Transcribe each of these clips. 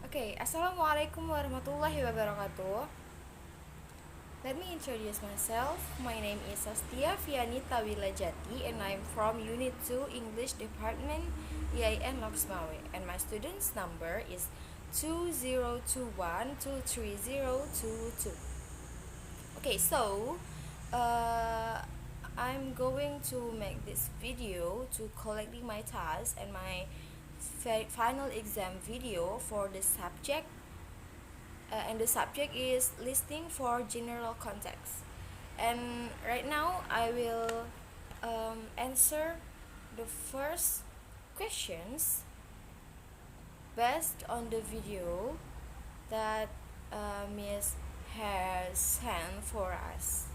Assalamualaikum warahmatullahi wabarakatuh. Let me introduce myself. My name is Sastia Fianita Wilajati and I'm from Unit 2 English Department EIN Loksmawe, and my student's number is 2021230022. So I'm going to make this video to collecting my tasks and my final exam video for the subject, and the subject is listening for general context. And right now I will answer the first questions based on the video that Miss has sent for us.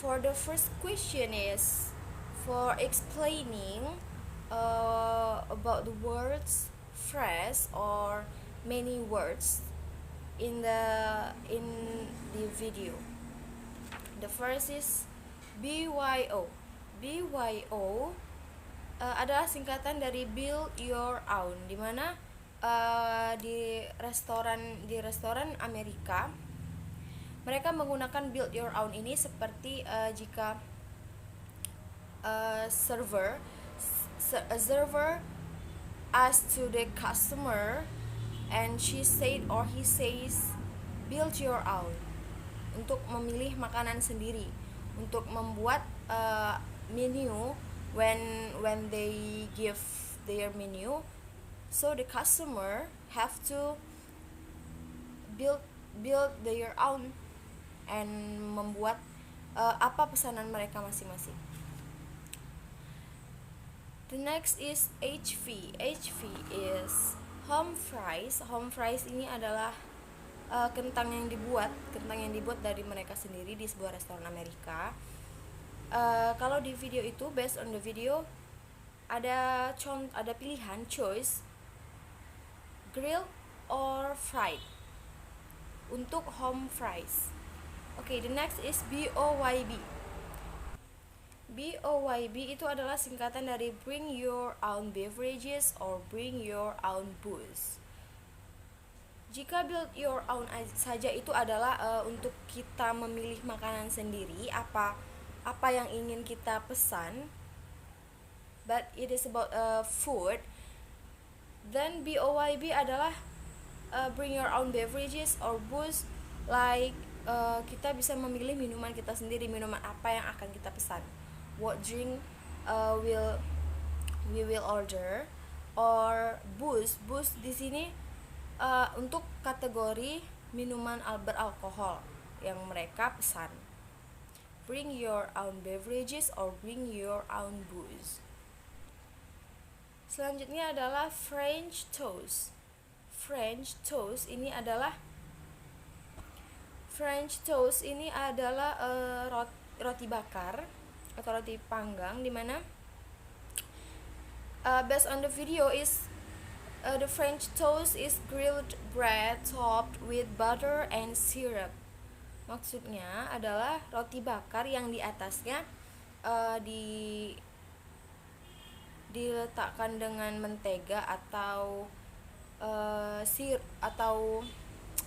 For the first question is for explaining about the words, phrase, or many words in the video. The first is BYO. BYO adalah singkatan dari Build Your Own, dimana di restoran Amerika mereka menggunakan Build Your Own ini seperti jika a server asked to the customer and she said or he says build your own, untuk memilih makanan sendiri, untuk membuat menu when they give their menu, so the customer have to build their own and membuat apa pesanan mereka masing-masing. The next is HV. HV is home fries. Home fries ini adalah kentang yang dibuat dari mereka sendiri di sebuah restoran Amerika. Kalau di video itu, based on the video, ada pilihan choice grilled or fried untuk home fries. The next is BOYB. BOYB itu adalah singkatan dari Bring Your Own Beverages or Bring Your Own Booze. Jika Build Your Own saja itu adalah untuk kita memilih makanan sendiri, apa yang ingin kita pesan, but it is about food. Then BOYB adalah Bring Your Own Beverages or Booze, like kita bisa memilih minuman kita sendiri, minuman apa yang akan kita pesan, what drink we will order, or booze di sini untuk kategori minuman beralkohol yang mereka pesan. Bring your own beverages or bring your own booze. Selanjutnya adalah French toast. French toast ini adalah roti bakar atau roti panggang, dimana based on the video is the French toast is grilled bread topped with butter and syrup. Maksudnya adalah roti bakar yang di atasnya diletakkan dengan mentega atau atau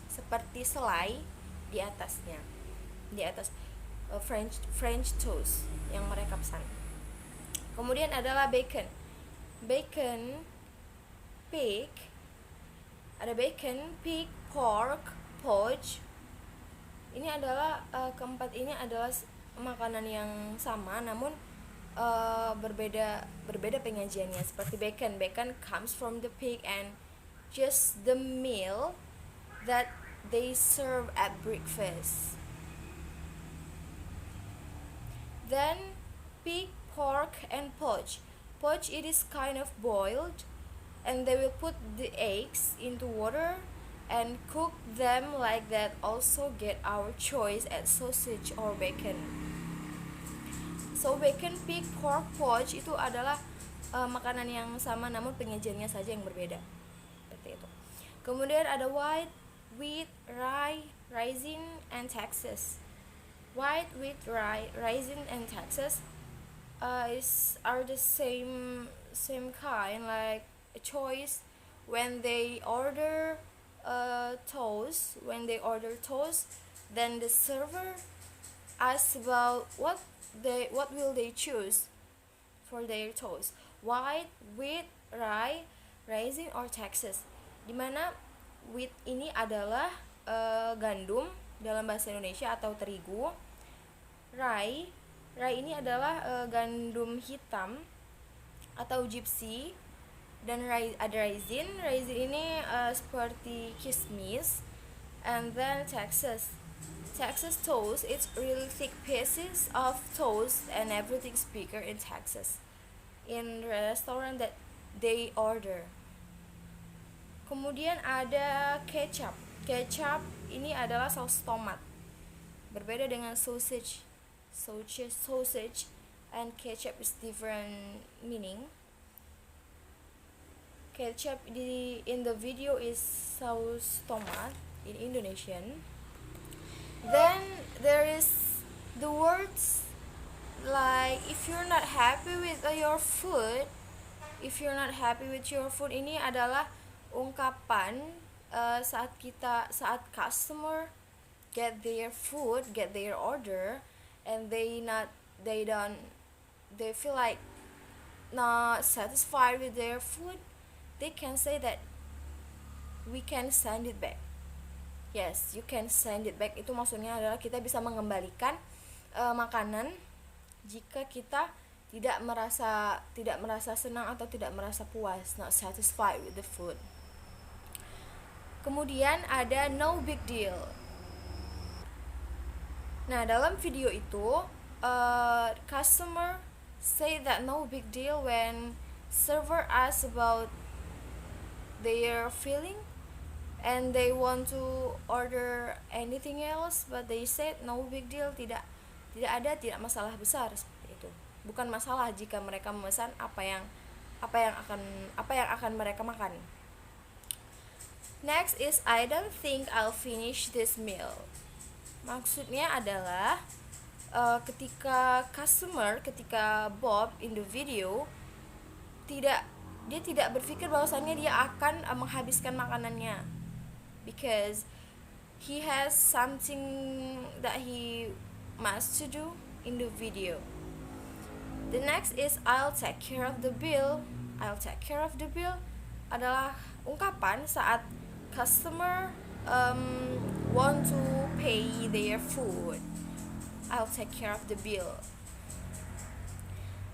seperti selai di atas French toast yang mereka pesan. Kemudian adalah bacon, pig, pork, poach. Ini adalah keempat ini adalah makanan yang sama, namun berbeda penyajiannya. Seperti bacon comes from the pig and just the meal that they serve at breakfast. Then pig, pork, and poach. Poach, it is kind of boiled, and they will put the eggs into water and cook them like that. Also get our choice at sausage or bacon. So bacon, pig, pork, poach itu adalah makanan yang sama, namun penyajiannya saja yang berbeda. Seperti itu. Kemudian ada white wheat, rye, raisin, and Texas. White wheat, rye, raisin, and Texas are the same kind, like a choice when they order toast, then the server asks about what will they choose for their toast, white, wheat, rye, raisin, or Texas. Dimana wheat ini adalah gandum dalam bahasa Indonesia atau terigu. Rye ini adalah gandum hitam atau gypsy. Dan ada raisin ini seperti kismis. And then Texas toast, it's really thick pieces of toast and everything's bigger in Texas in the restaurant that they order. Kemudian ada ketchup ini adalah saus tomat, berbeda dengan sausage, and ketchup is different meaning. Ketchup in the video is saus tomat in Indonesian. Then there is the words like if you're not happy with your food, ini adalah ungkapan saat customer get their order and they feel like not satisfied with their food, they can say that we can send it back. Yes, you can send it back. Itu maksudnya adalah kita bisa mengembalikan makanan jika kita tidak merasa senang atau tidak merasa puas, not satisfied with the food. Kemudian ada no big deal. Nah, dalam video itu customer say that no big deal when server asks about their feeling and they want to order anything else, but they said no big deal, tidak masalah besar, seperti itu. Bukan masalah jika mereka memesan apa yang akan mereka makan. Next is I don't think I'll finish this meal. Maksudnya adalah ketika Bob in the video dia tidak berpikir bahwasannya dia akan menghabiskan makanannya, because he has something that he must to do in the video. The next is I'll take care of the bill adalah ungkapan saat customer want to pay their food. I'll take care of the bill.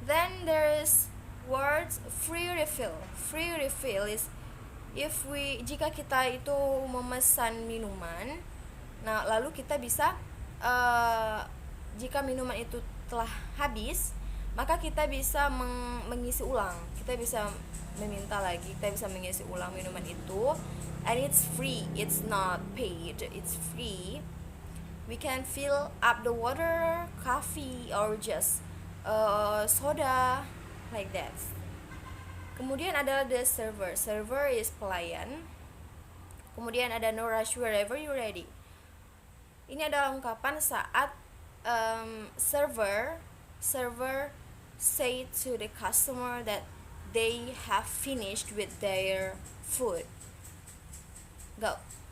Then there is words free refill is jika kita itu memesan minuman, nah lalu kita bisa jika minuman itu telah habis, maka kita bisa mengisi ulang, kita bisa meminta lagi, kita bisa mengisi ulang minuman itu, and it's free, it's not paid, it's free. We can fill up the water, coffee, or just soda, like that. Kemudian adalah the server is pelayan. Kemudian ada no rush wherever you're ready. Ini adalah ungkapan saat server say to the customer that they have finished with their food.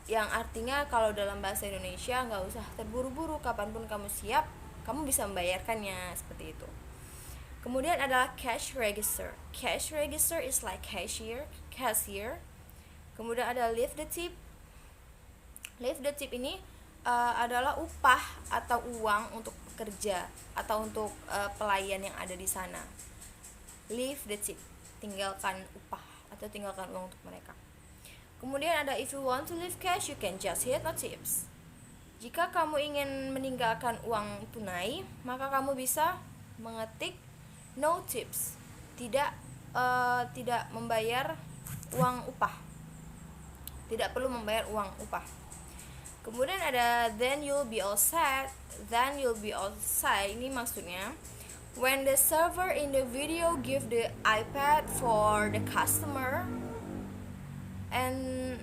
Yang artinya kalau dalam bahasa Indonesia nggak usah terburu-buru, kapanpun kamu siap kamu bisa membayarkannya, seperti itu. Kemudian adalah cash register is like cashier. Kemudian ada leave the tip ini adalah upah atau uang untuk pekerja atau untuk pelayan yang ada di sana. Leave the tip, tinggalkan upah atau tinggalkan uang untuk mereka. Kemudian ada if you want to leave cash, you can just hit no tips. Jika kamu ingin meninggalkan uang tunai, maka kamu bisa mengetik no tips, tidak membayar uang upah, tidak perlu membayar uang upah. Kemudian ada then you'll be all set. Ini maksudnya when the server in the video give the iPad for the customer, and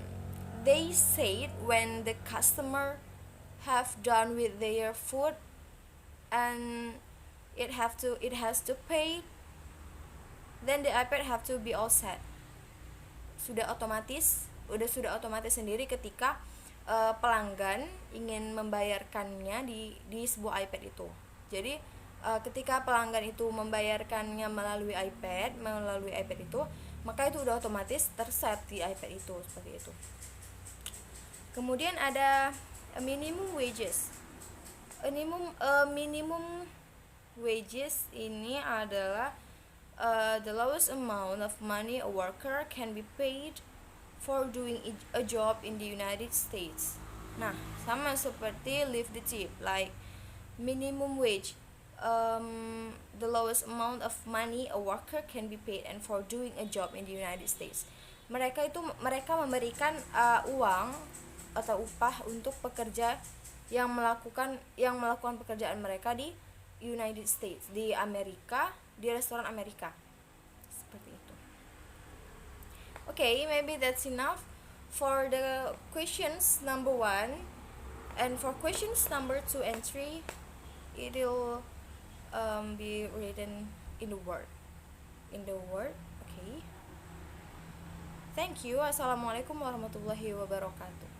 they said when the customer have done with their food and it has to pay, then the iPad have to be all set. sudah otomatis sendiri ketika pelanggan ingin membayarkannya di sebuah iPad itu. Jadi ketika pelanggan itu membayarkannya melalui iPad itu, maka itu udah otomatis terset di iPad itu, seperti itu. Kemudian ada minimum wages. Minimum wages ini adalah the lowest amount of money a worker can be paid for doing a job in the United States. Nah, sama seperti leave the tip, like minimum wage, the lowest amount of money a worker can be paid and for doing a job in the United States. Mereka memberikan uang atau upah untuk pekerja yang melakukan pekerjaan mereka di United States, di Amerika, di restoran Amerika, seperti itu. Okay, maybe that's enough for the questions number 1, and for questions number 2 and 3 it will be written in the word. Okay, thank you. Assalamualaikum warahmatullahi wabarakatuh.